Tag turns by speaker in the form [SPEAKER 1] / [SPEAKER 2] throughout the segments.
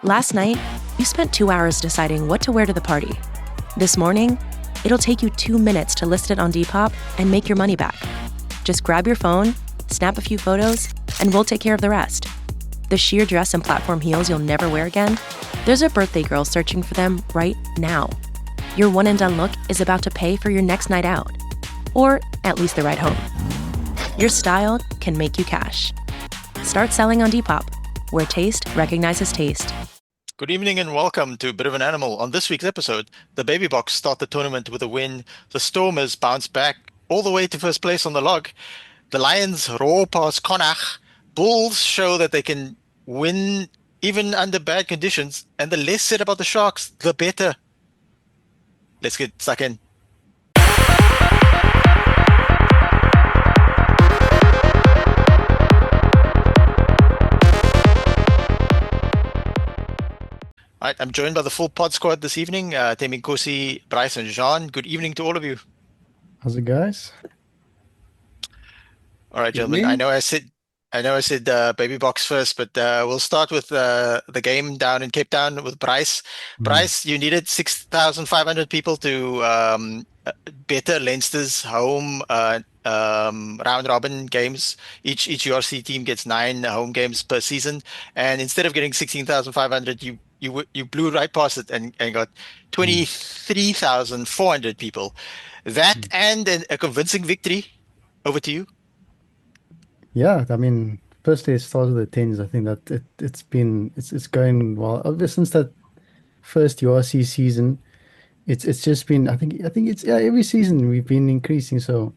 [SPEAKER 1] Last night, you spent 2 hours deciding what to wear to the party. This morning, it'll take you 2 minutes to list it on Depop and make your money back. Just grab your phone, snap a few photos, and we'll take care of the rest. The sheer dress and platform heels you'll never wear again? There's a birthday girl searching for them right now. Your one and done look is about to pay for your next night out. Or at least the ride home. Your style can make you cash. Start selling on Depop, where taste recognizes taste.
[SPEAKER 2] Good evening and welcome to Bit of an Animal. On this week's episode, the Baby Boks start the tournament with a win. The Stormers bounce back all the way to first place on the log. The Lions roar past Connacht. Bulls show that they can win even under bad conditions. And the less said about the Sharks, the better. Let's get stuck in. All right, I'm joined by the full pod squad this evening. Temi Kosi, Bryce, and Jean. Good evening to all of you.
[SPEAKER 3] How's it, guys?
[SPEAKER 2] All right, gentlemen. I know I said Baby Boks first, but we'll start with the game down in Cape Town with Bryce. Bryce, you needed 6,500 people to better Leinster's home round robin games. Each URC team gets 9 home games per season, and instead of getting 16,500, you blew right past it and got 23,400 people. That and a convincing victory. Over to you.
[SPEAKER 3] Yeah, I mean, firstly, it started with the tens. I think that it's going well ever since that first URC season. It's just been I think it's every season we've been increasing. So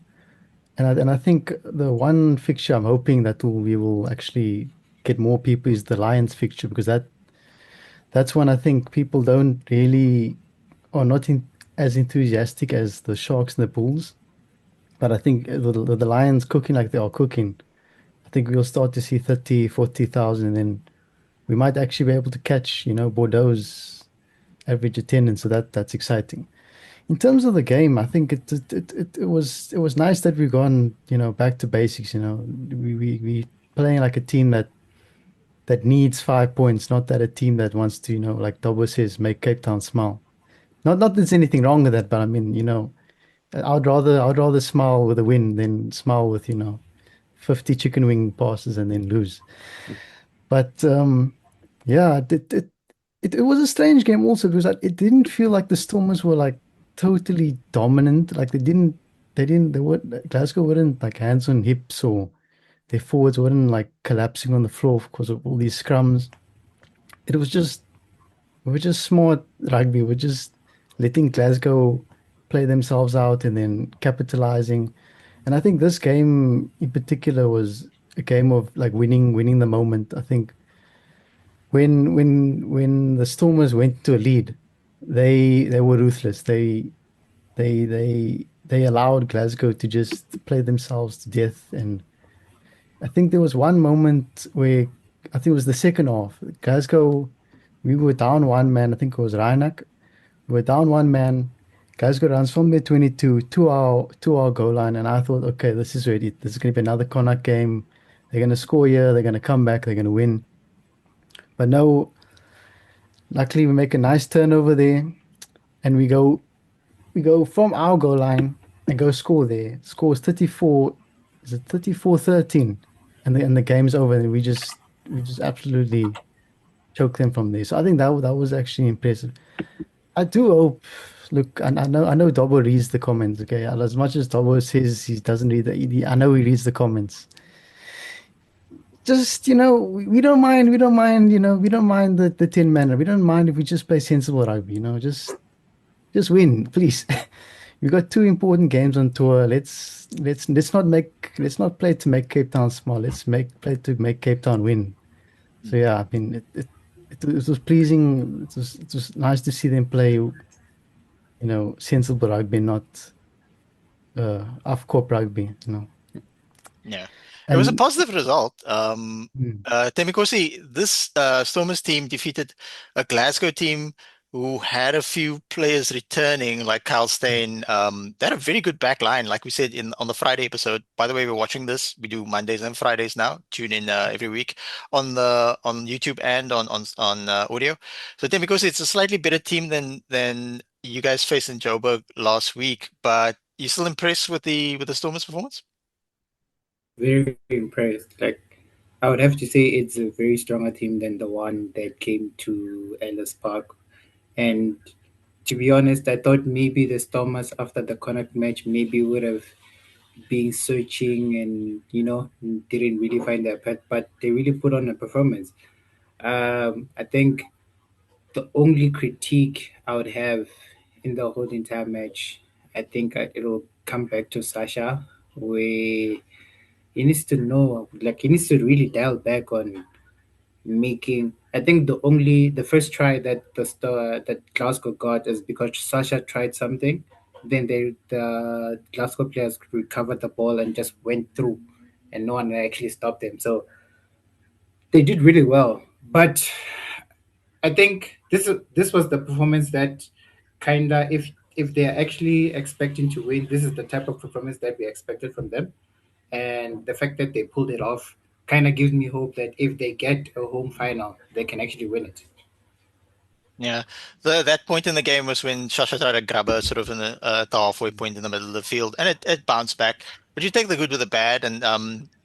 [SPEAKER 3] and I think the one fixture I'm hoping that we will actually get more people is the Lions fixture, because that's one I think people don't really are not as enthusiastic as the Sharks and the Bulls. But I think the Lions cooking like they are cooking, I think we'll start to see 30, 40,000, and then we might actually be able to catch, Bordeaux's average attendance. So that's exciting. In terms of the game, I think it was nice that we've gone, back to basics. We playing like a team that needs 5 points, not that a team that wants to, like Dobbo says, make Cape Town smile. Not that there's anything wrong with that, but I mean, I'd rather smile with a win than smile with 50 chicken wing passes and then lose. But yeah, it was a strange game also, because it didn't feel like the Stormers were like totally dominant. Like Glasgow weren't like hands on hips, or their forwards weren't like collapsing on the floor because of all these scrums. We were just smart rugby. We're just letting Glasgow play themselves out and then capitalizing. And I think this game in particular was a game of like winning the moment. I think when the Stormers went to a lead, they were ruthless. They allowed Glasgow to just play themselves to death. And I think there was one moment where I think it was the second half. Glasgow, we were down one man. I think it was Reinach. We were down one man. Glasgow runs from their 22 to our goal line, and I thought, okay, this is ready. This is going to be another Connacht game. They're going to score here. They're going to come back. They're going to win. But no, luckily we make a nice turnover there, and we go from our goal line and go score there. Scores 34. Is it 34-13? And the game's over, and we just absolutely choke them from there. So I think that was actually impressive. I do hope. Look, I know Dobbo reads the comments. Okay, as much as Dobbo says he doesn't read I know he reads the comments. Just we don't mind. We don't mind. We don't mind the 10-manner. We don't mind if we just play sensible rugby. Just win, please. We've got 2 important games on tour. Let's not play to make Cape Town small. Let's play to make Cape Town win. So yeah, I mean it was pleasing. It was nice to see them play. Sensible rugby, not off-corp rugby.
[SPEAKER 2] Yeah, it was a positive result. Temi Kosi, this Stormers team defeated a Glasgow team who had a few players returning, like Kyle Stain. They had a very good back line, like we said in on the Friday episode. By the way, we're watching this. We do Mondays and Fridays now. Tune in every week on YouTube and on audio. So then, because it's a slightly better team than you guys faced in Joburg last week, but you still impressed with the Stormers' performance?
[SPEAKER 4] Very impressed. Like, I would have to say it's a very stronger team than the one that came to Ellis Park. And to be honest, I thought maybe the Stormers after the Connacht match maybe would have been searching and didn't really find their path, but they really put on a performance. I think the only critique I would have in the whole entire match, I think it'll come back to Sasha, where he needs to know, like he needs to really dial back on making. I think the first try that that Glasgow got is because Sasha tried something, then the Glasgow players recovered the ball and just went through, and no one actually stopped them. So they did really well, but I think this was the performance that kinda if they're actually expecting to win, this is the type of performance that we expected from them. And the fact that they pulled it off kind of gives me hope that if they get a home final, they can actually win it.
[SPEAKER 2] Yeah, that point in the game was when Shasha tried to grab her sort of in the halfway point in the middle of the field, and it bounced back. But you take the good with the bad, and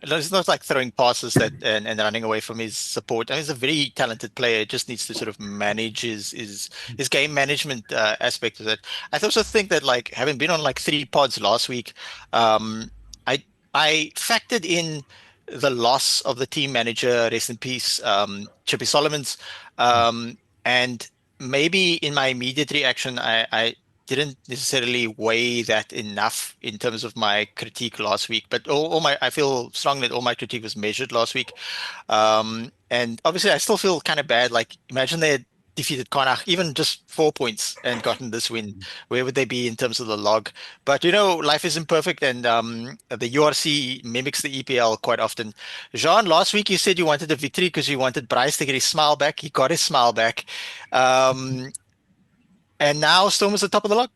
[SPEAKER 2] it's not like throwing passes that and running away from his support. I mean, he's a very talented player. Just needs to sort of manage his game management aspect of it. I also think that like having been on like three pods last week, um, I I factored in the loss of the team manager, rest in peace, Chippy Solomons. Um, and maybe in my immediate reaction, I didn't necessarily weigh that enough in terms of my critique last week. But I feel strongly that all my critique was measured last week. And obviously, I still feel kind of bad. Like, imagine they had defeated Connacht, even just 4 points, and gotten this win. Where would they be in terms of the log? But life isn't perfect, and the URC mimics the EPL quite often. Jean, last week you said you wanted a victory because you wanted Bryce to get his smile back. He got his smile back. Um, and now Storm is the top of the log.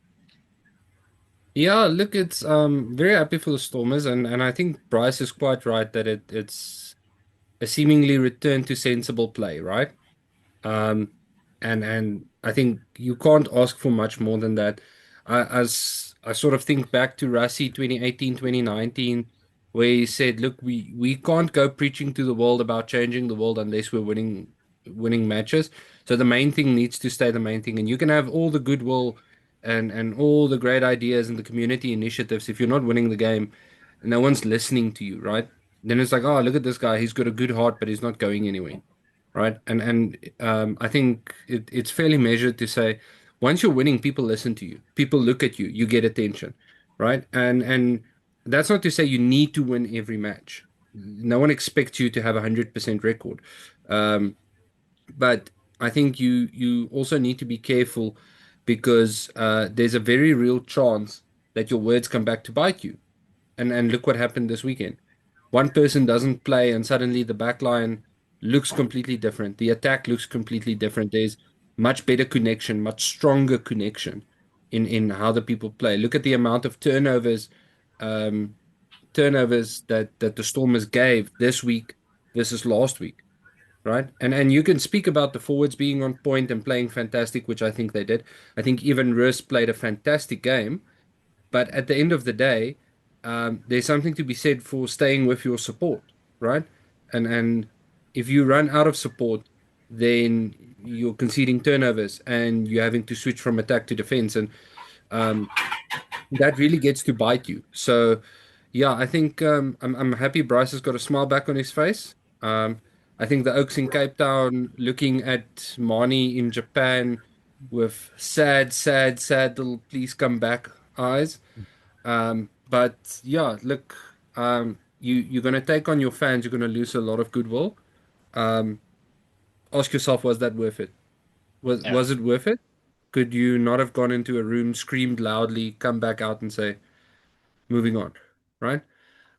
[SPEAKER 5] Yeah, look, it's very happy for the Stormers, and I think Bryce is quite right that it's a seemingly return to sensible play, right? Um, and I think you can't ask for much more than that. As I sort of think back to Rassie 2018, 2019, where he said, "Look, we can't go preaching to the world about changing the world unless we're winning matches. So the main thing needs to stay the main thing, and you can have all the goodwill and all the great ideas and the community initiatives. If you're not winning the game, no one's listening to you, right? Then it's like, oh, look at this guy. He's got a good heart, but he's not going anywhere." Right? And I think it's fairly measured to say once you're winning, people listen to you, people look at you, you get attention, right? And that's not to say you need to win every match. No one expects you to have a 100% record, um, but I think you also need to be careful because there's a very real chance that your words come back to bite you. And look what happened this weekend. One person doesn't play, and suddenly the back line looks completely different. The attack looks completely different. There's much better connection, much stronger connection in how the people play. Look at the amount of um, turnovers that the Stormers gave this week versus last week, right? And you can speak about the forwards being on point and playing fantastic, which I think they did. I think even Rus played a fantastic game. But at the end of the day, there's something to be said for staying with your support, right? And if you run out of support, then you're conceding turnovers and you're having to switch from attack to defense, and um, that really gets to bite you. So, yeah, I think I'm happy Bryce has got a smile back on his face. I think the Oaks in Cape Town looking at Mani in Japan with sad, sad, sad little please come back eyes. But yeah, look, you're gonna take on your fans. You're gonna lose a lot of goodwill. Um, Ask yourself, was that worth it?
[SPEAKER 2] Yeah.
[SPEAKER 5] Was it worth it? Could you not have gone into a room, screamed loudly, come back out and say, moving on, right?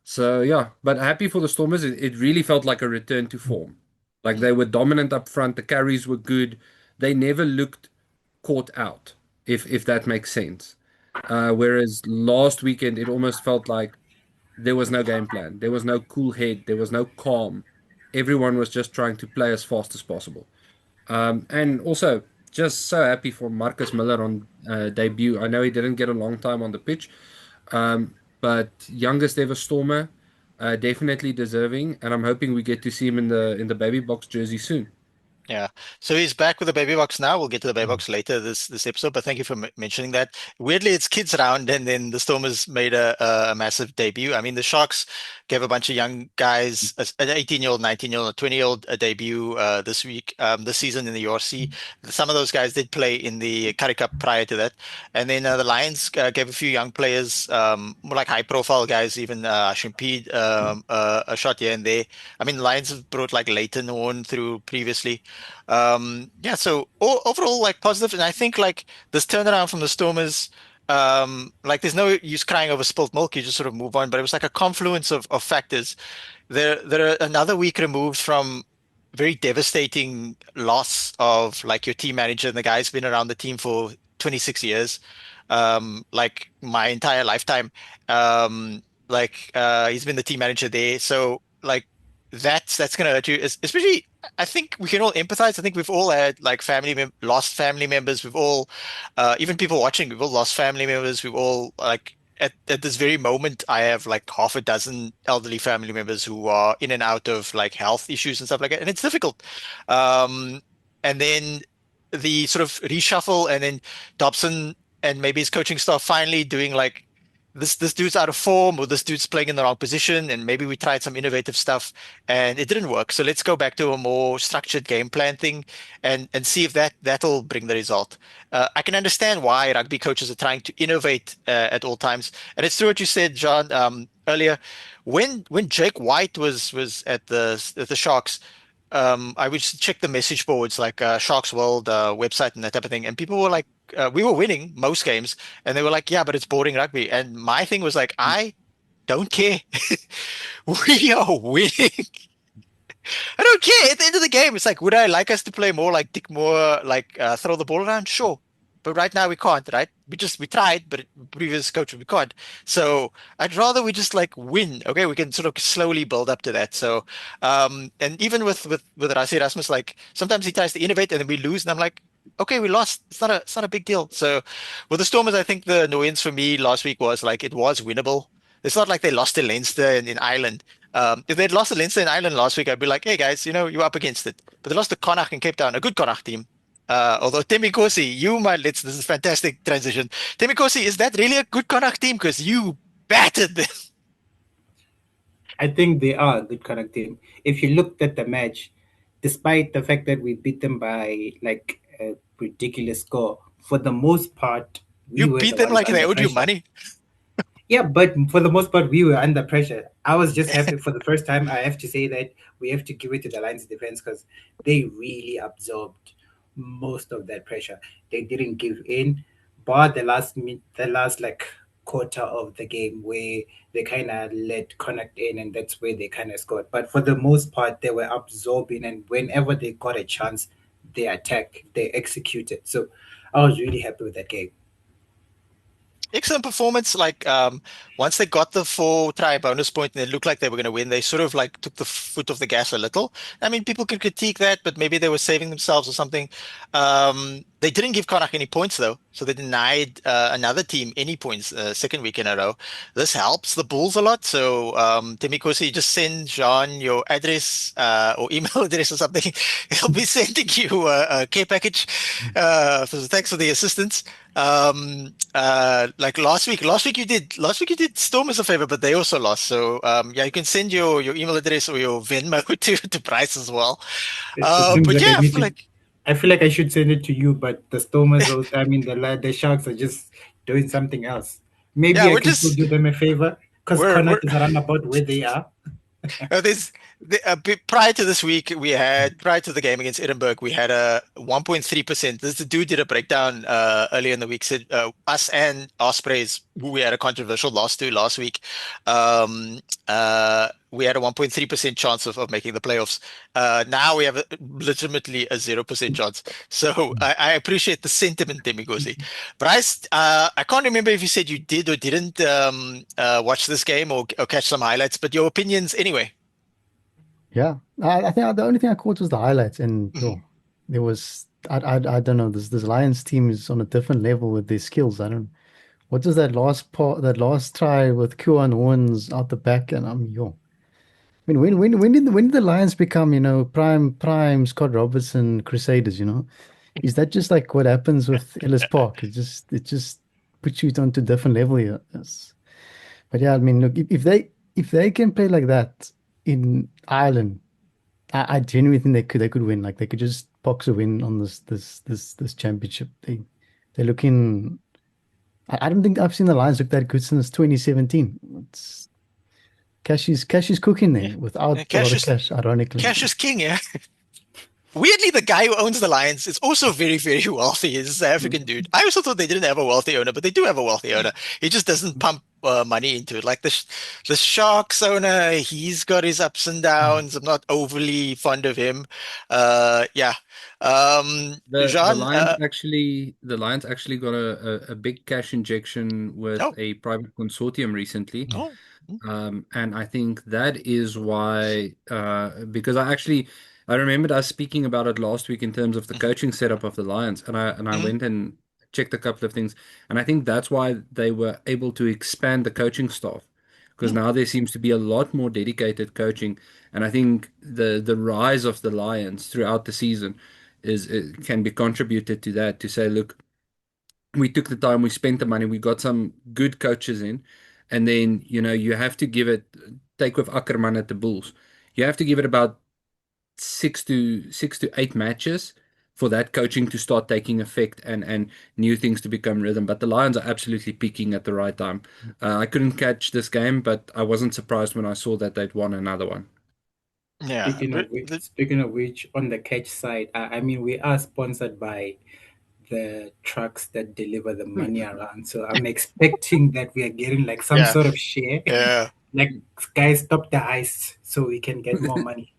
[SPEAKER 5] So yeah, but happy for the Stormers. It really felt like a return to form. Like
[SPEAKER 2] Mm.
[SPEAKER 5] they were dominant up front. The carries were good. They never looked caught out, if that makes sense. Whereas last weekend, it almost felt like there was no game plan. There was no cool head. There was no calm. Everyone was just trying to play as fast as possible. And also, just so happy for Marcus Miller on debut. I know he didn't get a long time on the pitch, but youngest ever Stormer, definitely deserving. And I'm hoping we get to see him in the baby box jersey soon.
[SPEAKER 2] Yeah, so he's back with the baby box now. We'll get to the baby box later this episode, but thank you for mentioning that. Weirdly, it's kids round, and then the Stormers made a massive debut. I mean, the Sharks gave a bunch of young guys, an 18-year-old, 19-year-old, 20-year-old, a debut this week, this season in the URC. Some of those guys did play in the Currie Cup prior to that, and then the Lions gave a few young players, more like high-profile guys, even Shimpede, a shot here and there. I mean, Lions have brought like Leighton Horn through previously. Yeah, so overall, like positive, and I think like this turnaround from the Stormers, like there's no use crying over spilt milk. You just sort of move on. But it was like a confluence of factors. They're another week removed from very devastating loss of like your team manager, and the guy's been around the team for 26 years, like my entire lifetime. He's been the team manager there, so like that's gonna hurt you, especially. I think we can all empathize. I think we've all had like lost family members. We've all, even people watching, we've all lost family members. We've all like at this very moment, I have like half a dozen elderly family members who are in and out of like health issues and stuff like that, and it's difficult. And then the sort of reshuffle, and then Dobson and maybe his coaching staff finally doing like this dude's out of form, or this dude's playing in the wrong position, and maybe we tried some innovative stuff and it didn't work. So let's go back to a more structured game plan thing and see if that'll bring the result. I can understand why rugby coaches are trying to innovate at all times, and it's true what you said, John, earlier. When Jake White was at the Sharks, I would check the message boards like Sharks World website and that type of thing, and people were like, we were winning most games, and they were like, yeah, but it's boring rugby. And my thing was like, I don't care. We are winning. I don't care. At the end of the game, it's like, would I like us to play more like Dick Moore, like throw the ball around? Sure. But right now we can't, right? We tried, but previous coach we can't. So I'd rather we just like win. Okay, we can sort of slowly build up to that. So, and even with Rassie Erasmus, like sometimes he tries to innovate and then we lose, and I'm like, okay, we lost. It's not a big deal. So with the Stormers, I think the annoyance for me last week was like it was winnable. It's not like they lost to Leinster in Ireland. If they'd lost to Leinster in Ireland last week, I'd be like, hey guys, you're up against it. But they lost to Connacht in Cape Town, a good Connacht team. Although Temi Kosi, this is fantastic transition. Temi Kosi, is that really a good Connacht team? Because you battered them.
[SPEAKER 4] I think they are a good Connacht team. If you looked at the match, despite the fact that we beat them by like a ridiculous score, for the most part,
[SPEAKER 2] you beat them like they owed you money.
[SPEAKER 4] Yeah, but for the most part, we were under pressure. I was just happy for the first time. I have to say that we have to give it to the Lions defense because they really absorbed most of that pressure. They didn't give in, but the last like quarter of the game where they kind of let Connacht in, and that's where they kind of scored. But for the most part, they were absorbing, and whenever they got a chance, they attacked, they executed. So I was really happy with that game.
[SPEAKER 2] Excellent performance. Like once they got the 4-try bonus point and it looked like they were going to win, they sort of like took the foot off the gas a little. I mean, people can critique that, but maybe they were saving themselves or something. They didn't give Connacht any points though, so they denied another team any points second week in a row. This helps the Bulls a lot. So Temi Kosi, just send Jean your address or email address or something. He'll be sending you a care package. So thanks for the assistance. Like last week you did Stormers a favor, but they also lost. So yeah, you can send your email address or your Venmo to Bryce as well. But yeah,
[SPEAKER 4] I feel like I should send it to you, but the Stormers, I mean the Sharks are just doing something else. Maybe I can still do them a favor because Connacht is around about where they are.
[SPEAKER 2] There's prior to this week, prior to the game against Edinburgh, we had a 1.3%. This the dude did a breakdown earlier in the week. Said us and Ospreys, who we had a controversial loss to last week, um, we had a 1.3% chance of making the playoffs. Now we have legitimately a 0% chance. So I appreciate the sentiment, Demigosi. Bryce, I can't remember if you said you did or didn't watch this game or catch some highlights, but your opinions anyway.
[SPEAKER 3] Yeah, I think the only thing I caught was the highlights, and
[SPEAKER 2] Mhm.
[SPEAKER 3] there was I don't know. This Lions team is on a different level with their skills. I don't. What was that last part? That last try with Kuan Owens out the back, and I mean, when did the Lions become prime Scott Robertson Crusaders? Is that just like what happens with Ellis Park? It just puts you onto a different level here. Yes. But yeah, I mean, look, if they can play like that in Ireland. I genuinely think they could win. Like they could just box a win on this championship. They're looking. I don't think I've seen the Lions look that good since 2017. It's cash is cooking
[SPEAKER 2] Yeah.
[SPEAKER 3] there without
[SPEAKER 2] Yeah,
[SPEAKER 3] a lot of cash, ironically.
[SPEAKER 2] Cash is king, yeah. Weirdly, the guy who owns the Lions is also very, very wealthy. He's a South African dude. I also thought they didn't have a wealthy owner, but they do have a wealthy owner. He just doesn't pump money into it. Like the Sharks owner, he's got his ups and downs. I'm not overly fond of him. Yeah.
[SPEAKER 5] The
[SPEAKER 2] Jean,
[SPEAKER 5] Lions actually got a big cash injection with
[SPEAKER 2] oh,
[SPEAKER 5] a private consortium recently.
[SPEAKER 2] oh,
[SPEAKER 5] And I think that is why, because I remembered us speaking about it last week in terms of the
[SPEAKER 2] mhm,
[SPEAKER 5] coaching setup of the Lions, and I
[SPEAKER 2] mhm,
[SPEAKER 5] went and checked a couple of things, and I think that's why they were able to expand the coaching staff, because
[SPEAKER 2] mhm,
[SPEAKER 5] now there seems to be a lot more dedicated coaching, and I think the rise of the Lions throughout the season is it can be contributed to that to say, look, we took the time, we spent the money, we got some good coaches in, and then you have to give it. Take with Ackerman at the Bulls, you have to give it about 6 to 8 matches for that coaching to start taking effect and new things to become rhythm. But the Lions are absolutely peaking at the right time. I couldn't catch this game, but I wasn't surprised when I saw that they'd won another one.
[SPEAKER 2] yeah.
[SPEAKER 4] Speaking of which, on the catch side, I mean, we are sponsored by the trucks that deliver the money around. So I'm expecting that we are getting like some
[SPEAKER 2] Yeah,
[SPEAKER 4] sort of share.
[SPEAKER 2] yeah,
[SPEAKER 4] Like, guys, stop the ice so we can get more money.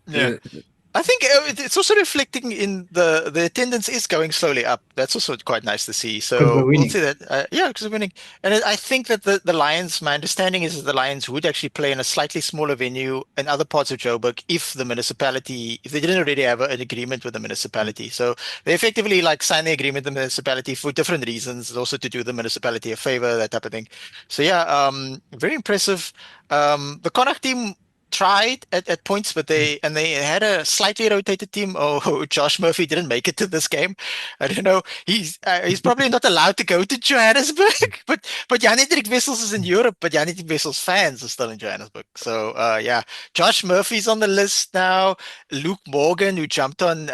[SPEAKER 2] yeah.
[SPEAKER 5] Uh,
[SPEAKER 2] I think it's also reflecting in the attendance is going slowly up. That's also quite nice to see.
[SPEAKER 4] Because we're
[SPEAKER 2] So we'll
[SPEAKER 4] winning.
[SPEAKER 2] see that. Yeah, because we're winning. And I think that the Lions, my understanding is that the Lions would actually play in a slightly smaller venue in other parts of Joburg if they didn't already have an agreement with the municipality. So they effectively like signed the agreement with the municipality for different reasons, also to do the municipality a favor, that type of thing. So yeah, very impressive. The Connacht team tried at points, but they had a slightly rotated team. Oh, Josh Murphy didn't make it to this game. I don't know. He's probably not allowed to go to Johannesburg, but Jan-Hendrik Wessels is in Europe, but Jan-Hendrik Wessels fans are still in Johannesburg. So yeah, Josh Murphy's on the list now. Luke Morgan, who jumped on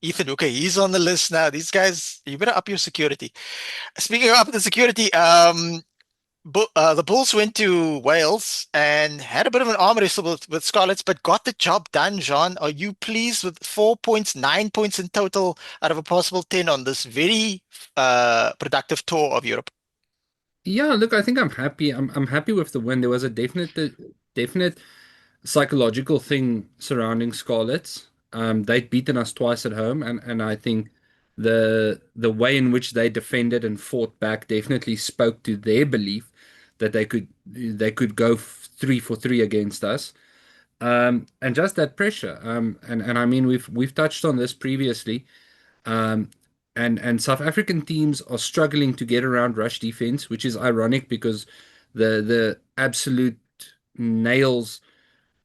[SPEAKER 2] Ethan Hooker, he's on the list now. These guys, you better up your security. Speaking of up the security, the Bulls went to Wales and had a bit of an arm wrestle with Scarlets, but got the job done, Jean. Are you pleased with 4 points, 9 points in total out of a possible 10 on this very productive tour of Europe?
[SPEAKER 5] Yeah, look, I think I'm happy. I'm happy with the win. There was a definite psychological thing surrounding Scarlets. They'd beaten us twice at home, and I think the way in which they defended and fought back definitely spoke to their belief that they could go 3 for 3 against us. And just that pressure. And I mean we've touched on this previously. Um, and South African teams are struggling to get around rush defense, which is ironic because the absolute nails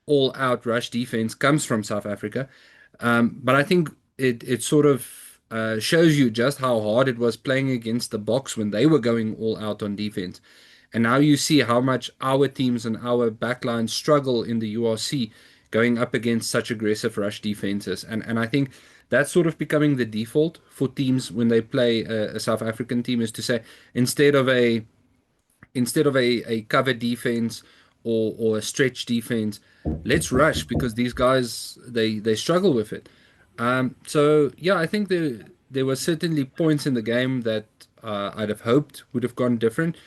[SPEAKER 5] all out rush defense comes from South Africa. But I think it sort of shows you just how hard it was playing against the Boks when they were going all out on defense. And now you see how much our teams and our backlines struggle in the URC going up against such aggressive rush defenses. And I think that's sort of becoming the default for teams when they play a South African team is to say instead of a cover defense or a stretch defense, let's rush because these guys they struggle with it. So yeah, I think there were certainly points in the game that I'd have hoped would have gone different.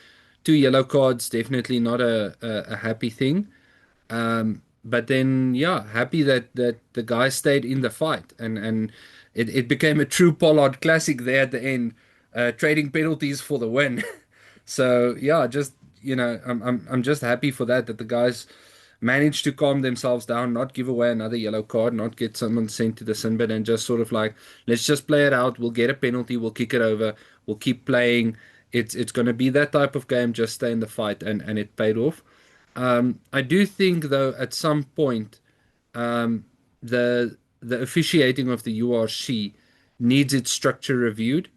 [SPEAKER 5] Two yellow cards, definitely not a happy thing. But then, yeah, happy that the guy stayed in the fight, and it became a true Pollard classic there at the end, trading penalties for the win. So yeah, just I'm just happy for that the guys managed to calm themselves down, not give away another yellow card, not get someone sent to the sin bin, and just sort of like, let's just play it out. We'll get a penalty, we'll kick it over, we'll keep playing. It's going to be that type of game. Just stay in the fight, and it paid off. I do think, though, at some point, um, the officiating of the URC needs its structure reviewed.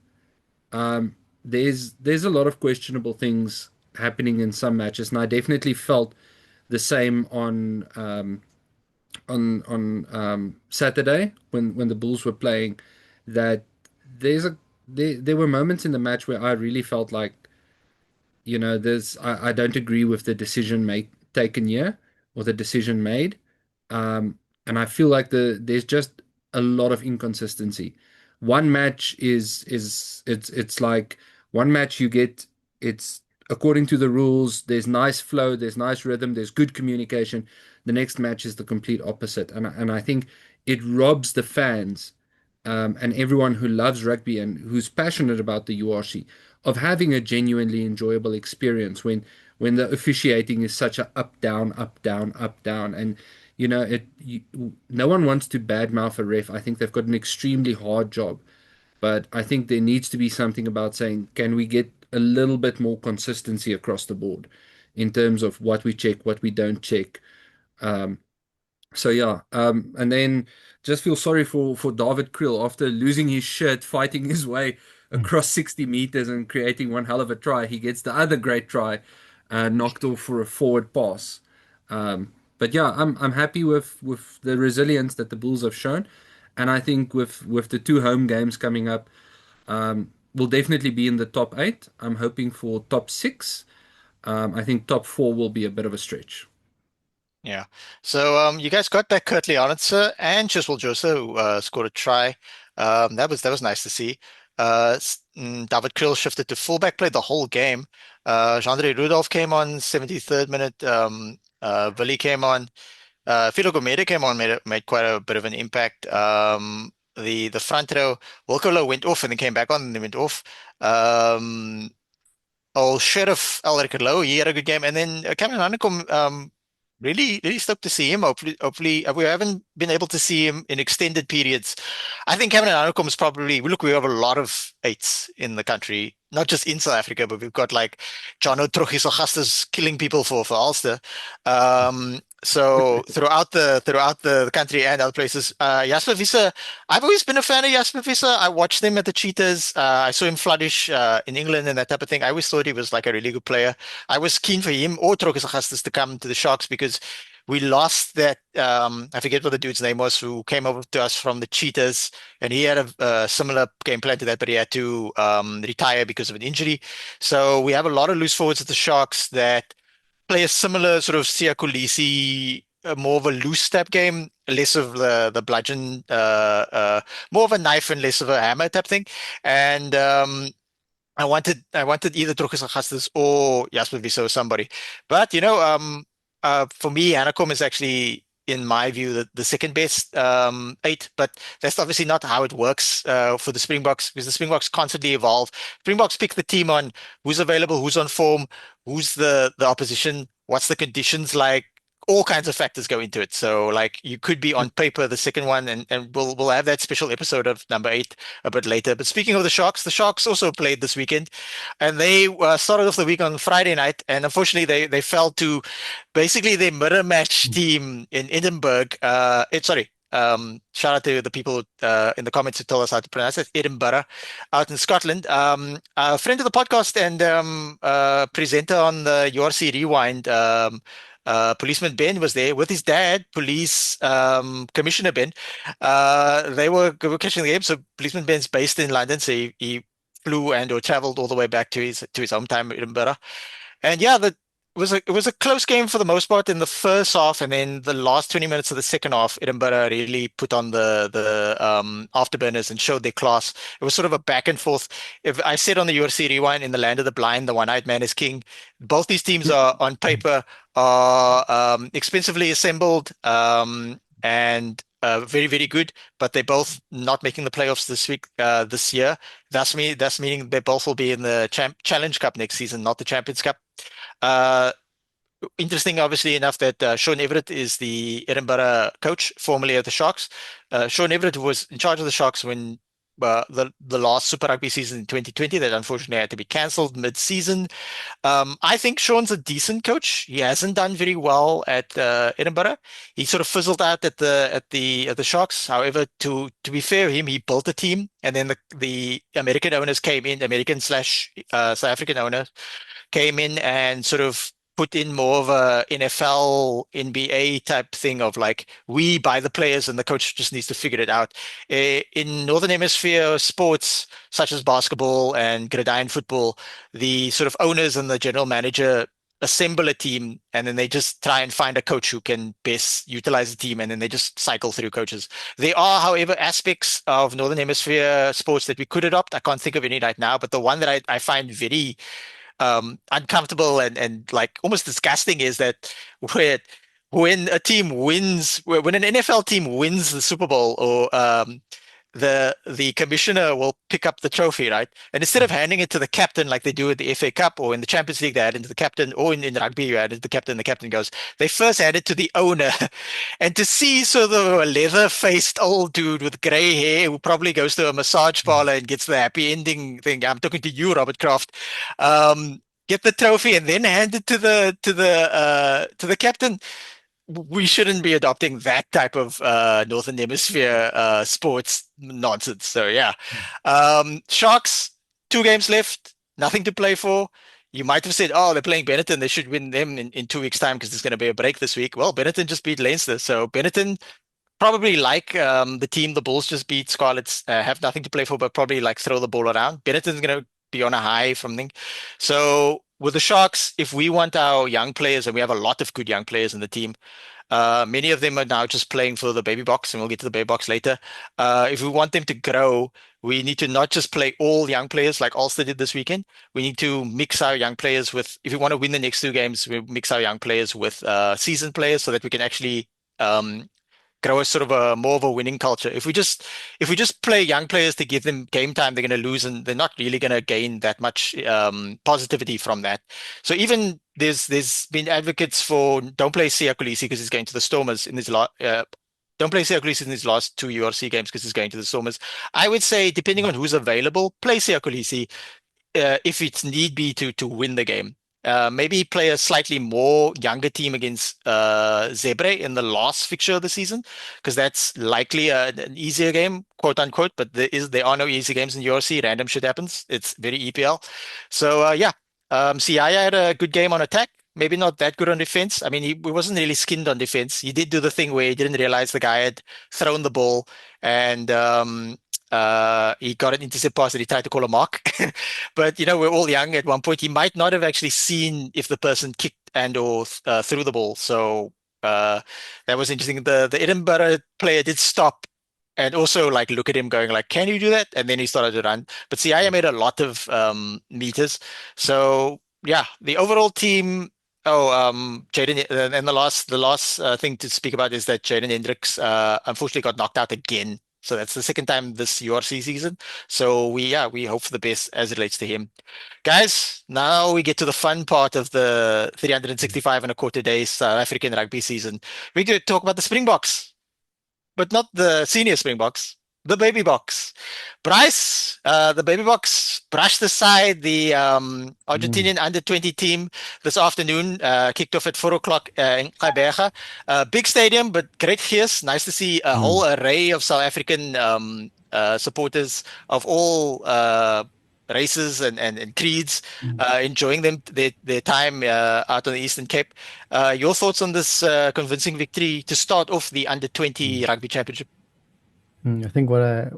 [SPEAKER 5] There's a lot of questionable things happening in some matches, and I definitely felt the same on Saturday when the Bulls were playing. That there were moments in the match where I really felt like, I don't agree with the decision taken here or the decision made. And I feel like there's just a lot of inconsistency. One match it's like one match you get, it's according to the rules, there's nice flow, there's nice rhythm, there's good communication. The next match is the complete opposite. And I think it robs the fans, and everyone who loves rugby and who's passionate about the URC of having a genuinely enjoyable experience when the officiating is such a up down up down up down. And no one wants to badmouth a ref. I think they've got an extremely hard job, but I think there needs to be something about saying, can we get a little bit more consistency across the board in terms of what we check, what we don't check. So yeah, and then just feel sorry for David Kriel after losing his shirt, fighting his way across 60 meters and creating one hell of a try. He gets the other great try, knocked off for a forward pass. But yeah, I'm happy with the resilience that the Bulls have shown, and I think with the two home games coming up, we'll definitely be in the top eight. I'm hoping for top six. I think top four will be a bit of a stretch.
[SPEAKER 2] Yeah. So you guys got that Kurtley Arnitzer and Chiswell Joseph who scored a try. That was nice to see. David Kriel shifted to fullback, played the whole game. Jean-Andre Rudolph came on 73rd minute. Willie came on. Philo Gomede came on, made quite a bit of an impact. The front row, Wilco went off and then came back on and then went off. Sheriff Elric Low, he had a good game. And then Cameron Hanekom, really stoked to see him. Hopefully, we haven't been able to see him in extended periods. I think Cameron Hanekom is probably, we have a lot of eights in the country, not just in South Africa, but we've got like Jono Trojis killing people for Ulster. So throughout the country and other places, Jasper Wiese, I've always been a fan of Jasper Wiese. I watched him at the Cheetahs. I saw him flourish in England and that type of thing. I always thought he was like a really good player. I was keen for him or Trojis to come to the Sharks because we lost that. I forget what the dude's name was who came over to us from the Cheetahs, and he had a similar game plan to that, but he had to retire because of an injury. So we have a lot of loose forwards at the Sharks that play a similar sort of Siya Kolisi, more of a loose type game, less of the bludgeon, more of a knife and less of a hammer type thing. And I wanted either Trojis Agastis or Jasper Wiese or somebody. But for me, Hanekom is actually, in my view, the second best eight, but that's obviously not how it works for the Springboks, because the Springboks constantly evolve. Springboks pick the team on who's available, who's on form, who's the opposition, what's the conditions like. All kinds of factors go into it. So like you could be on paper the second one, and we'll have that special episode of number 8 a bit later. But speaking of the Sharks also played this weekend, and they started off the week on Friday night, and unfortunately they fell to basically their mirror match team in Edinburgh. Shout out to the people in the comments who told us how to pronounce it, Edinburgh, out in Scotland. A friend of the podcast and presenter on the URC Rewind, Policeman Ben was there with his dad, Police Commissioner Ben. They were catching the game. So Policeman Ben's based in London, so he flew or traveled all the way back to his hometown, Edinburgh. And yeah, it was a close game for the most part in the first half, and then the last 20 minutes of the second half, Edinburgh really put on the afterburners and showed their class. It was sort of a back and forth. If I said on the URC rewind, in the land of the blind, the one-eyed man is king. Both these teams are on paper are expensively assembled and very very good, but they're both not making the playoffs this year. That's meaning they both will be in the Challenge Cup next season, not the Champions Cup. Uh, Interesting, obviously enough, that Sean Everett is the Edinburgh coach, formerly of the Sharks. Sean Everett was in charge of the Sharks when the last Super Rugby season in 2020 that unfortunately had to be cancelled mid-season. I think Sean's a decent coach. He hasn't done very well at Edinburgh. He sort of fizzled out at the Sharks. However, to be fair to him, he built a team, and then the American owners came in, American slash South African owners came in and sort of put in more of a NFL, NBA type thing of like, we buy the players and the coach just needs to figure it out. In Northern Hemisphere sports such as basketball and gridiron football, the sort of owners and the general manager assemble a team, and then they just try and find a coach who can best utilize the team, and then they just cycle through coaches. There are, however, aspects of Northern Hemisphere sports that we could adopt. I can't think of any right now, but the one that I find very uncomfortable and like almost disgusting is that when when a team wins, when an NFL team wins the Super Bowl, or the commissioner will pick up the trophy, right? And instead of handing it to the captain like they do at the FA Cup or in the Champions League, they hand it to the captain, or in rugby, you hand it to the captain goes, they first hand it to the owner. And to see sort of a leather-faced old dude with gray hair who probably goes to a massage parlor and gets the happy ending thing. I'm talking to you, Robert Kraft. Get the trophy and then hand it to the captain. We shouldn't be adopting that type of Northern Hemisphere sports nonsense. So yeah, Sharks, 2 games left, nothing to play for. You might have said, "Oh, they're playing Benetton. They should win them in 2 weeks' time because there's going to be a break this week." Well, Benetton just beat Leinster, so Benetton probably like the team the Bulls just beat, Scarlets, have nothing to play for, but probably like throw the ball around. Benetton's going to be on a high from thing. So with the Sharks, if we want our young players, and we have a lot of good young players in the team, many of them are now just playing for the baby box, and we'll get to the baby box later. If we want them to grow, we need to not just play all young players like Ulster did this weekend. We need to mix our young players with, if we want to win the next 2 games, we mix our young players with seasoned players so that we can actually grow a sort of a more of a winning culture. If we just play young players to give them game time, they're going to lose, and they're not really going to gain that much positivity from that. So even there's been advocates for don't play Siya Kolisi because he's going to the Stormers in his don't play Siya Kolisi in his last 2 URC games because he's going to the Stormers. I would say, depending on who's available, play Siya Kolisi if it's need be to win the game. Maybe play a slightly more younger team against Zebre in the last fixture of the season, because that's likely an easier game, quote unquote. But there are no easy games in URC. Random shit happens. It's very EPL. So yeah, CI had a good game on attack. Maybe not that good on defense. I mean, he wasn't really skinned on defense. He did do the thing where he didn't realize the guy had thrown the ball, and he got an intercept pass that he tried to call a mark. But we're all young. At one point, he might not have actually seen if the person kicked and or threw the ball. So that was interesting. The Edinburgh player did stop and also like look at him going like, "Can you do that?" And then he started to run. But CIA made a lot of meters. So yeah, the overall team. Oh, Jaden, and the last thing to speak about is that Jaden Hendricks unfortunately got knocked out again. So that's the second time this URC season. So we hope for the best as it relates to him. Guys, now we get to the fun part of the 365 and a quarter days South African rugby season. We're going to talk about the Springboks, but not the senior Springboks, the baby box. Bryce, the baby box brushed aside the Argentinian under-20 team this afternoon, kicked off at 4 o'clock in Gqeberha. Big stadium, but great gears. Nice to see a whole array of South African supporters of all races and creeds, enjoying their time out on the Eastern Cape. Your thoughts on this convincing victory to start off the under-20 rugby championship?
[SPEAKER 3] I think what I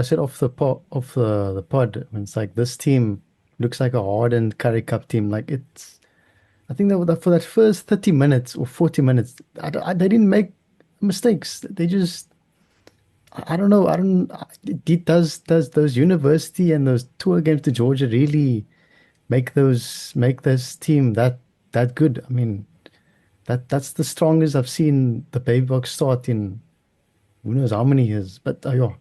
[SPEAKER 3] said off the pod, it's like this team looks like a hardened Currie Cup team. Like I think that for that first 30 minutes or 40 minutes, they didn't make mistakes. They just, I don't know. I don't. Does those university and those tour games to Georgia really make this team that good? I mean, that's the strongest I've seen the Baby Box start in who knows how many years. But yeah,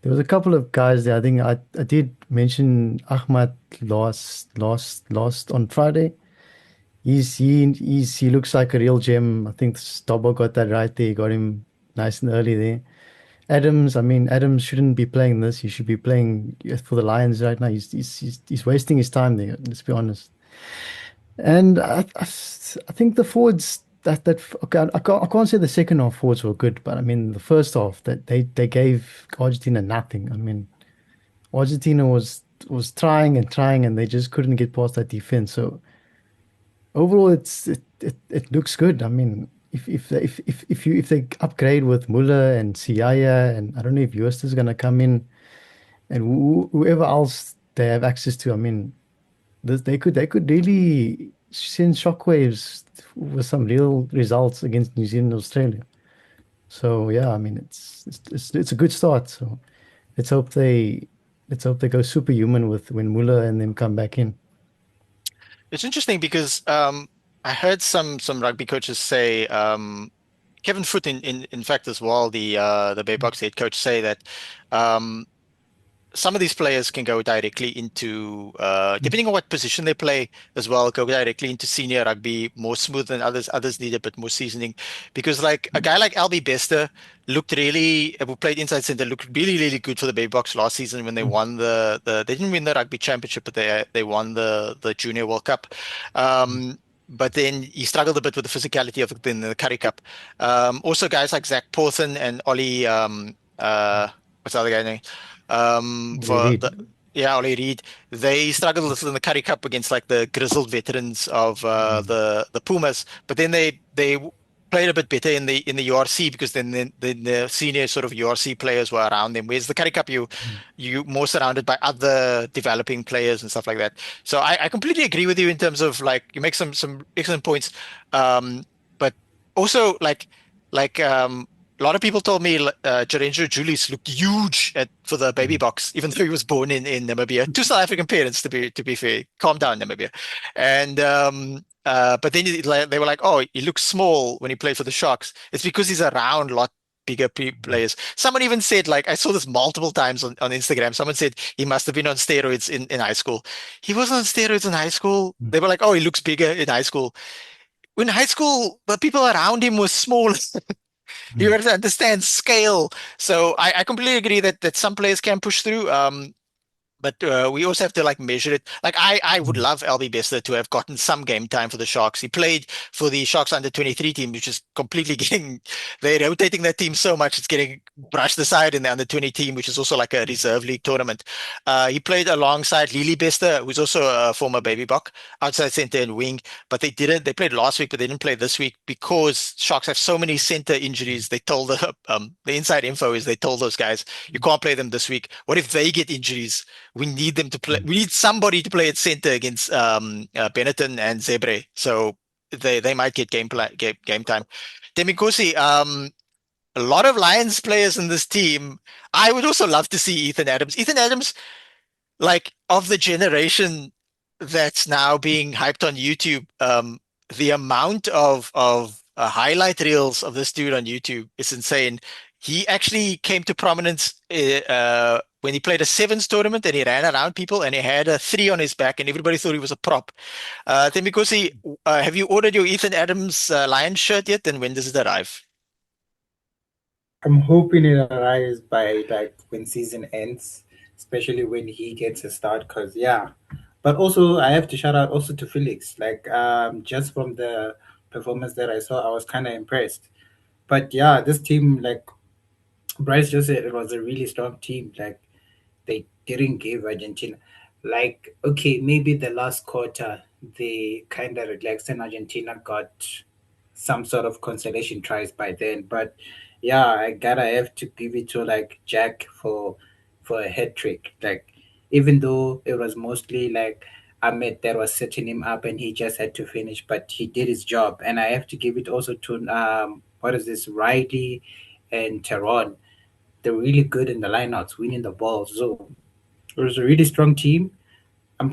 [SPEAKER 3] there was a couple of guys there. I think I did mention Ahmad lost on Friday. He looks like a real gem. I think Stobbo got that right there. He got him nice and early there. Adams, I mean, Adams shouldn't be playing this. He should be playing for the Lions right now. He's wasting his time there. Let's be honest. And I think the forwards that okay, I can't say the second half forwards were good, but I mean the first half that they gave Argentina nothing. I mean Argentina was trying and trying, and they just couldn't get past that defense. So overall, it looks good. I mean, if they upgrade with Muller and Siaya, and I don't know if Joost is gonna come in, and whoever else they have access to. I mean, they could really send shockwaves with some real results against New Zealand and Australia. So yeah, I mean, it's a good start. So let's hope they let's hope they go superhuman with when Muller and them come back in.
[SPEAKER 2] It's interesting because I heard some rugby coaches say Kevin Foot in fact as well, the Bay Box head coach, say that um, some of these players can go directly into, depending on what position they play as well, go directly into senior rugby more smooth than others. Others need a bit more seasoning because like a guy like Albie Bester who played inside center, looked really, really good for the Bay Box last season when they won they didn't win the rugby championship, but they won the Junior World Cup. But then he struggled a bit with the physicality of in the Curry Cup. Also guys like Zach Porthen and Ollie, what's the other guy name?
[SPEAKER 3] They
[SPEAKER 2] For
[SPEAKER 3] read.
[SPEAKER 2] the Yeah, Ollie Reed, they struggled a little in the Curry Cup against like the grizzled veterans of the Pumas, but then they played a bit better in the URC because then the senior sort of URC players were around them. Whereas the Curry Cup, you more surrounded by other developing players and stuff like that. So I completely agree with you in terms of like you make some excellent points, but also like a lot of people told me Jarenjo Julius looked huge for the baby box, even though he was born in Namibia. Two South African parents, to be fair. Calm down, Namibia. And but then they were like, oh, he looks small when he played for the Sharks. It's because he's around a lot bigger players. Someone even said, like, I saw this multiple times on Instagram. Someone said he must have been on steroids in high school. He wasn't on steroids in high school. They were like, oh, he looks bigger in high school. In high school, the people around him were small. You have to understand scale. So I completely agree that some players can push through. But we also have to like measure it. Like I would love Albie Bester to have gotten some game time for the Sharks. He played for the Sharks under 23 team, which is completely getting they're rotating that team so much it's getting brushed aside in the under 20 team, which is also like a reserve league tournament. He played alongside Lily Bester, who's also a former baby buck, outside center and wing. But they played last week, but they didn't play this week because Sharks have so many center injuries. They told the inside info is they told those guys you can't play them this week. What if they get injuries? We need them to play. We need somebody to play at center against Benetton and Zebre. So they might get game time. Demikosi, a lot of Lions players in this team. I would also love to see Ethan Adams. Ethan Adams, like of the generation that's now being hyped on YouTube, the amount of highlight reels of this dude on YouTube is insane. He actually came to prominence when he played a sevens tournament and he ran around people and he had a three on his back and everybody thought he was a prop. Temikosi, have you ordered your Ethan Adams Lions shirt yet? And when does it arrive?
[SPEAKER 4] I'm hoping it arrives by like when season ends, especially when he gets a start. Cause yeah, but also I have to shout out also to Felix. Like just from the performance that I saw, I was kind of impressed. But yeah, this team, like Bryce just said, it was a really strong team. Like they didn't give Argentina. Like, okay, maybe the last quarter they kind of relaxed and Argentina got some sort of consolation tries by then. But yeah, I gotta have to give it to like Jack for a hat trick. Like, even though it was mostly like Ahmed that was setting him up, and he just had to finish, but he did his job. And I have to give it also to what is this, Riley and Teron. They're really good in the lineouts, winning the balls. So it was a really strong team. I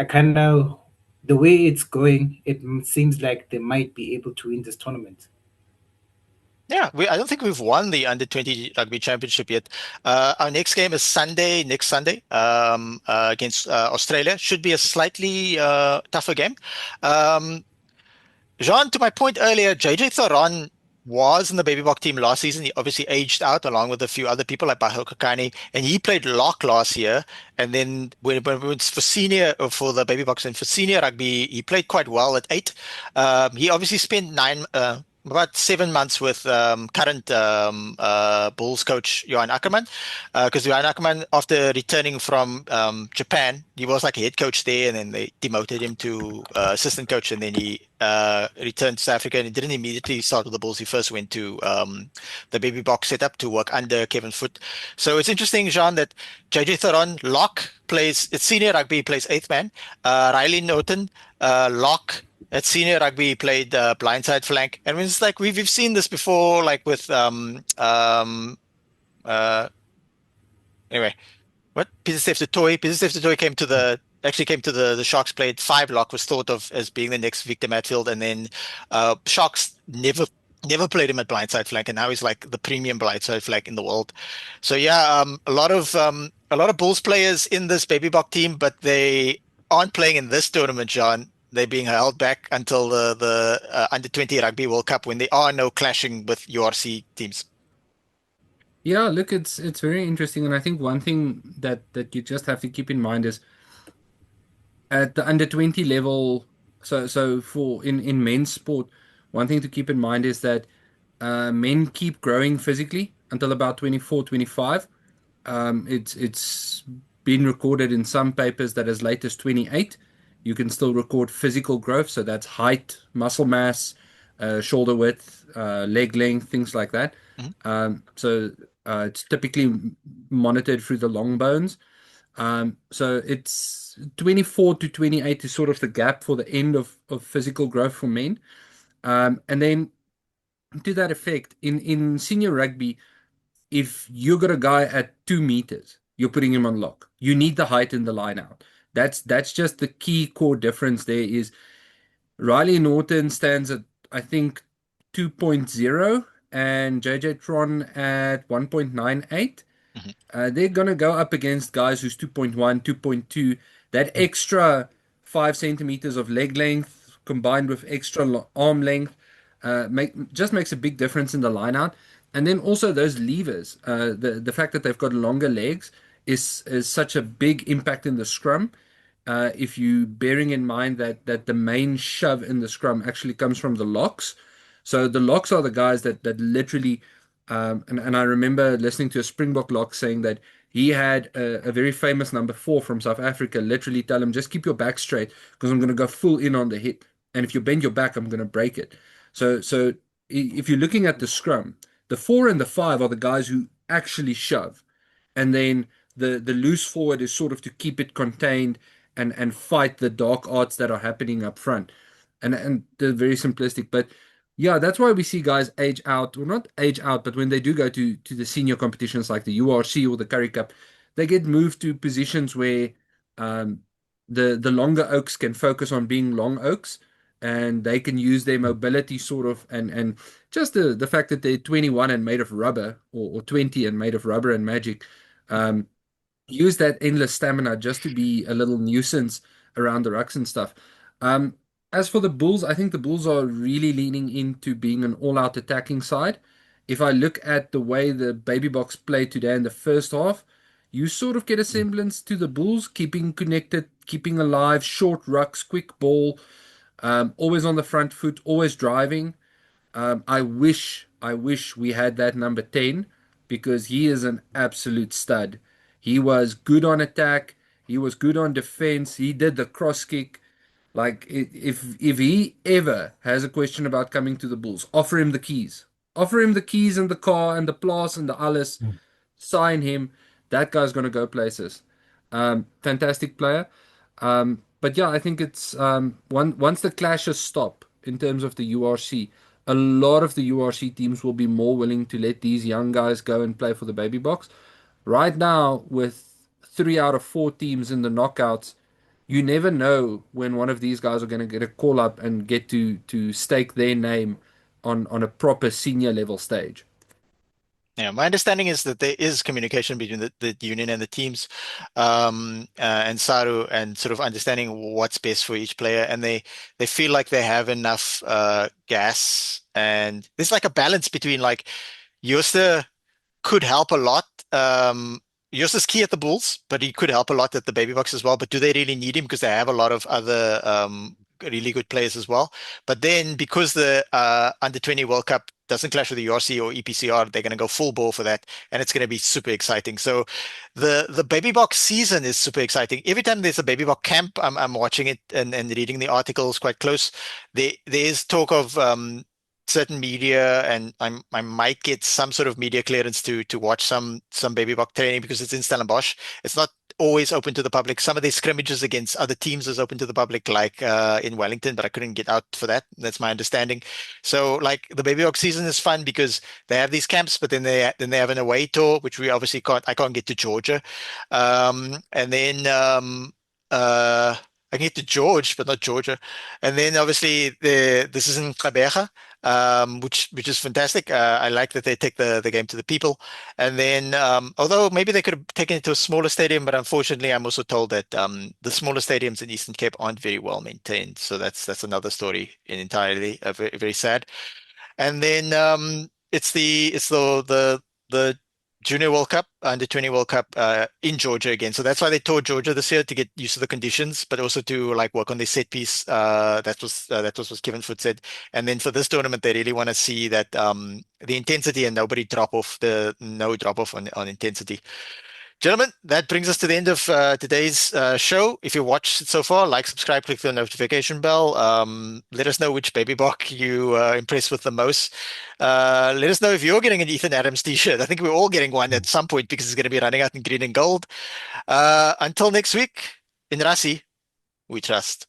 [SPEAKER 4] kind of, the way it's going, it seems like they might be able to win this tournament.
[SPEAKER 2] Yeah, I don't think we've won the under 20 rugby championship yet. Our next game is next Sunday, against Australia. Should be a slightly tougher game. Um, Jean, to my point earlier, JJ Thoron was in the Baby Bok team last season. He obviously aged out along with a few other people like Bahel Kakani, and he played lock last year. And then when it was for senior, or for the Baby Boks and for senior rugby, he played quite well at 8. He obviously spent about 7 months with current Bulls coach Johan Ackerman, because Johan Ackerman, after returning from Japan, he was like a head coach there, and then they demoted him to assistant coach, and then he returned to South Africa, and he didn't immediately start with the Bulls. He first went to the Baby Box setup to work under Kevin Foote. So it's interesting, Jean, that JJ Thoron, lock, plays, it's senior rugby, he plays 8th man. Riley Norton, lock, at senior rugby, he played blindside flank. And it's like we've seen this before, like with anyway, what Peter Steph du Toit. Peter Steph du Toit came to the Sharks, played 5 lock, was thought of as being the next Victor Matfield, and then Sharks never played him at blindside flank, and now he's like the premium blindside flank in the world. So yeah, a lot of Bulls players in this Baby Bok team, but they aren't playing in this tournament, John. They're being held back until the under 20 Rugby World Cup, when there are no clashing with URC teams.
[SPEAKER 5] Yeah, look, it's very interesting, and I think one thing that you just have to keep in mind is at the under 20 level. So for in men's sport, one thing to keep in mind is that men keep growing physically until about 24, 25. It's been recorded in some papers that as late as 28, you can still record physical growth. So that's height, muscle mass, shoulder width, leg length, things like that. So it's typically monitored through the long bones. So it's 24 to 28 is sort of the gap for the end of physical growth for men. And then to that effect, in senior rugby, if you got a guy at 2 meters, you're putting him on lock. You need the height in the line out. That's just the key core difference there is Riley Norton stands at, I think, 2.0 and JJ Tron at 1.98. They're going to go up against guys who's 2.1, 2.2. That extra 5 centimeters of leg length combined with extra arm length just makes a big difference in the line out. And then also those levers, the fact that they've got longer legs is such a big impact in the scrum. If you bearing in mind that the main shove in the scrum actually comes from the locks. So the locks are the guys that literally, and I remember listening to a Springbok lock saying that he had a very famous number 4 from South Africa literally tell him, just keep your back straight because I'm going to go full in on the hit. And if you bend your back, I'm going to break it. So if you're looking at the scrum, the 4 and the 5 are the guys who actually shove. And then the loose forward is sort of to keep it contained and fight the dark arts that are happening up front. And they're very simplistic. But yeah, that's why we see guys age out, or not age out, but when they do go to the senior competitions like the URC or the Currie Cup, they get moved to positions where the longer oaks can focus on being long oaks, and they can use their mobility sort of, and just the fact that they're 21 and made of rubber, or 20 and made of rubber and magic, use that endless stamina just to be a little nuisance around the rucks and stuff. As for the Bulls, I think the Bulls are really leaning into being an all-out attacking side. If I look at the way the Baby Boks played today in the first half, you sort of get a semblance to the Bulls, keeping connected, keeping alive, short rucks, quick ball, always on the front foot, always driving. I wish we had that number 10 because he is an absolute stud. He was good on attack. He was good on defense. He did the cross kick. Like if he ever has a question about coming to the Bulls, offer him the keys. Offer him the keys and the car and the plus and the alles. Sign him. That guy's going to go places. Fantastic player. But yeah, I think it's once the clashes stop in terms of the URC, a lot of the URC teams will be more willing to let these young guys go and play for the baby box. Right now, with 3 out of 4 teams in the knockouts, you never know when one of these guys are going to get a call up and get to stake their name on a proper senior level stage.
[SPEAKER 2] Yeah, my understanding is that there is communication between the union and the teams, and Saru, and sort of understanding what's best for each player, and they feel like they have enough gas, and there's like a balance between like Jooste could help a lot. Joost is key at the Bulls, but he could help a lot at the baby box as well. But do they really need him? Because they have a lot of other really good players as well. But then because the under 20 World Cup doesn't clash with the URC or EPCR, they're going to go full ball for that, and it's going to be super exciting. So the baby box season is super exciting. Every time there's a baby box camp, I'm watching it and reading the articles quite close. There's talk of certain media, and I might get some sort of media clearance to watch some baby buck training because it's in Stellenbosch. It's not always open to the public. Some of the scrimmages against other teams is open to the public, like in Wellington, but I couldn't get out for that. That's my understanding. So like the baby buck season is fun because they have these camps, but then they have an away tour, which we obviously can't. I can't get to Georgia, and then I can get to George, but not Georgia. And then obviously this is in Gqeberha, which is fantastic. I like that they take the game to the people. And then although maybe they could have taken it to a smaller stadium, but unfortunately I'm also told that the smaller stadiums in Eastern Cape aren't very well maintained. So that's another story in entirely very, very sad. And then it's the Junior World Cup, Under 20 World Cup in Georgia again. So that's why they toured Georgia this year, to get used to the conditions, but also to like work on their set piece. That was what Kevin Foot said. And then for this tournament, they really want to see that the intensity and no drop off on intensity. Gentlemen, that brings us to the end of today's show. If you watched it so far, like, subscribe, click the notification bell. Let us know which baby bok you impressed with the most. Let us know if you're getting an Ethan Adams t-shirt. I think we're all getting one at some point because it's going to be running out in green and gold. Until next week, in Rasi, we trust.